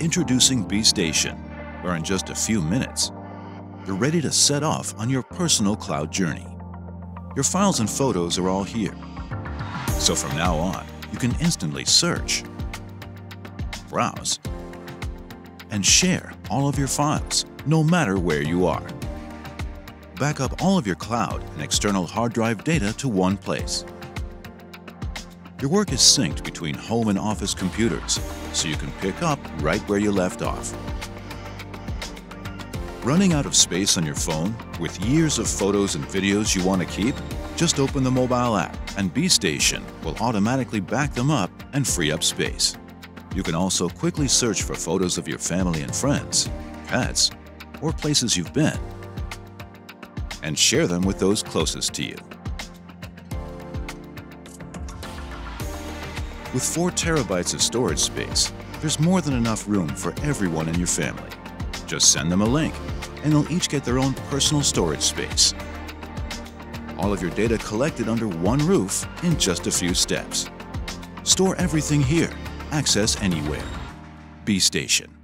Introducing BeStation, where in just a few minutes, you're ready to set off on your personal cloud journey. Your files and photos are all here. So from now on, you can instantly search, browse, and share all of your files, no matter where you are. Back up all of your cloud and external hard drive data to one place. Your work is synced between home and office computers, so you can pick up right where you left off. Running out of space on your phone with years of photos and videos you want to keep? Just open the mobile app and BeStation will automatically back them up and free up space. You can also quickly search for photos of your family and friends, pets, or places you've been, and share them with those closest to you. With 4 terabytes of storage space, there's more than enough room for everyone in your family. Just send them a link, and they'll each get their own personal storage space. All of your data collected under one roof in just a few steps. Store everything here. Access anywhere. BeStation.